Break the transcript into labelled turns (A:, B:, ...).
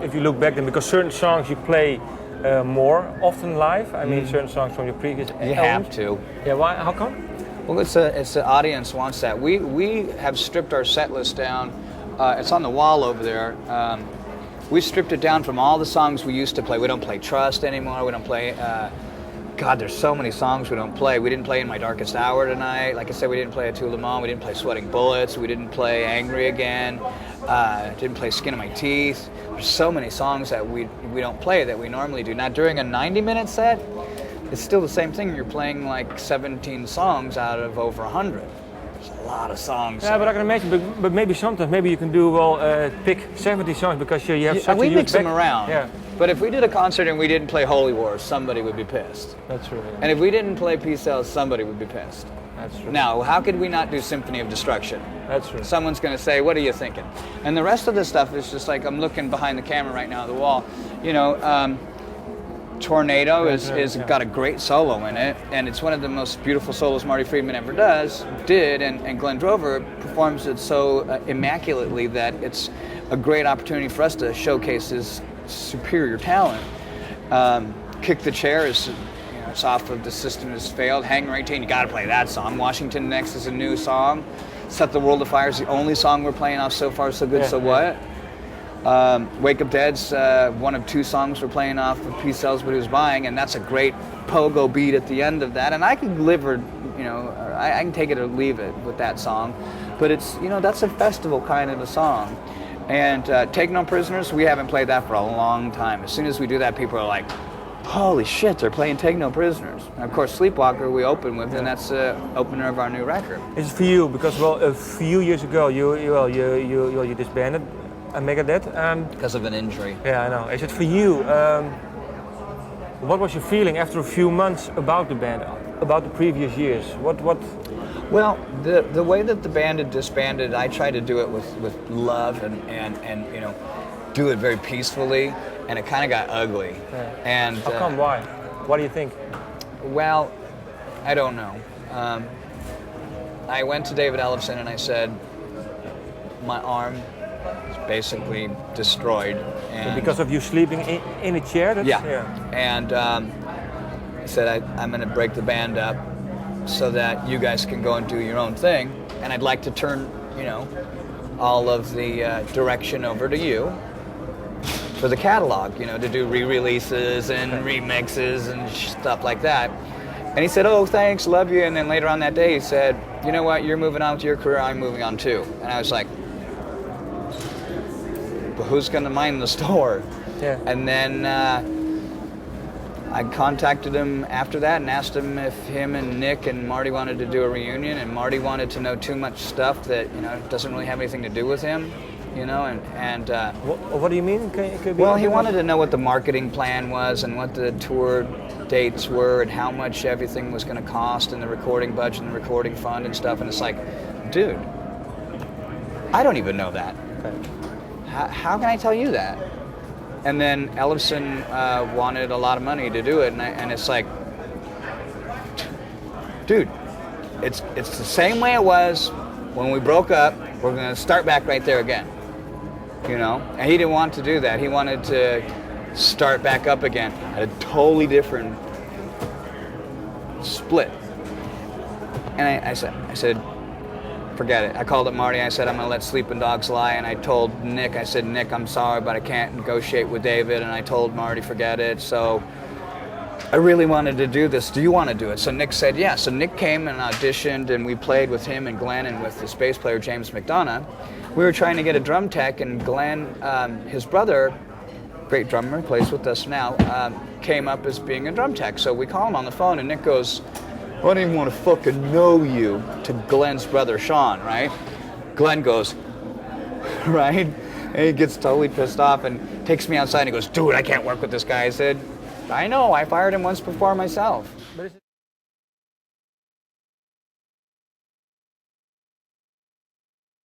A: if you look back then, because certain songs you play more often live. I mean, certain songs from your previous albums.
B: You have to.
A: Yeah, why? How come?
B: Well, it's the audience wants that. We have stripped our set list down. It's on the wall over there. We stripped it down from all the songs we used to play. We don't play Trust anymore. We don't play. God, there's so many songs we don't play. We didn't play In My Darkest Hour tonight. Like I said, we didn't play Toute Le Monde. We didn't play Sweating Bullets. We didn't play Angry Again. Didn't play Skin of My Teeth. There's so many songs that we don't play that we normally do. Now, during a 90-minute set, it's still the same thing. You're playing like 17 songs out of over 100. There's a lot of songs.
A: Yeah, but I can imagine. But maybe sometimes you can do pick 70 songs because you have such a
B: we
A: huge
B: mix them around.
A: Yeah.
B: But if we did a concert and we didn't play Holy Wars, somebody would be pissed.
A: That's true. Yeah.
B: And if we didn't play Peace Cells, somebody would be pissed.
A: That's true.
B: Now, how could we not do Symphony of Destruction?
A: That's true.
B: Someone's going to say, what are you thinking? And the rest of the stuff is just like, I'm looking behind the camera right now at the wall. You know, Tornado is got a great solo in it, and it's one of the most beautiful solos Marty Friedman ever did, and Glenn Drover performs it so immaculately that it's a great opportunity for us to showcase his superior talent. Kick the Chair is, it's off of The System Has Failed. Hang Right 18, you gotta play that song. Washington Next is a new song. Set the World Afire is the only song we're playing off So Far So Good So What. Wake Up Dead's one of 2 songs we're playing off of Peace Cells But Who's Buying, and that's a great pogo beat at the end of that. And I can live or, I can take it or leave it with that song. But it's, that's a festival kind of a song. And Take No Prisoners, we haven't played that for a long time. As soon as we do that, people are like, holy shit, they're playing Take No Prisoners. And of course, Sleepwalker we open with, and that's the opener of our new record.
A: It's for you, because a few years ago you disbanded Megadeth.
B: Because of an injury.
A: Yeah, I know. Is it for you? What was your feeling after a few months about the band, about the previous years? What?
B: Well, the way that the band had disbanded, I tried to do it with love and do it very peacefully, and it kind of got ugly.
A: Yeah.
B: And
A: how come? Why? What do you think?
B: Well, I don't know. I went to David Ellefson and I said, my arm is basically destroyed. And
A: because of you sleeping in a chair?
B: Yeah. And I said, I'm going to break the band up so that you guys can go and do your own thing, and I'd like to turn, all of the direction over to you for the catalog, to do re-releases and remixes and stuff like that. And he said, oh, thanks, love you. And then later on that day he said, you know what, you're moving on with your career, I'm moving on too. And I was like, but who's going to mind the store?
A: Yeah.
B: And then I contacted him after that and asked him if him and Nick and Marty wanted to do a reunion, and Marty wanted to know too much stuff that doesn't really have anything to do with him, and
A: what do you mean?
B: Well, he wanted to know what the marketing plan was and what the tour dates were and how much everything was going to cost and the recording budget and the recording fund and stuff, and it's like, dude, I don't even know that.
A: Okay.
B: How can I tell you that? And then Ellefson wanted a lot of money to do it, and it's like, dude, it's the same way it was when we broke up. We're going to start back right there again, And he didn't want to do that. He wanted to start back up again at a totally different split. And I said, forget it. I called up Marty. I said, I'm going to let sleeping dogs lie. And I told Nick, I said, Nick, I'm sorry, but I can't negotiate with David. And I told Marty, forget it. So I really wanted to do this. Do you want to do it? So Nick said, yeah. So Nick came and auditioned, and we played with him and Glenn and with the bass player, James McDonough. We were trying to get a drum tech, and Glenn, his brother, great drummer, plays with us now, came up as being a drum tech. So we call him on the phone, and Nick goes, I don't even want to fucking know you, to Glenn's brother, Sean, right? Glenn goes, right? And he gets totally pissed off and takes me outside and he goes, dude, I can't work with this guy. I said, I know, I fired him once before myself.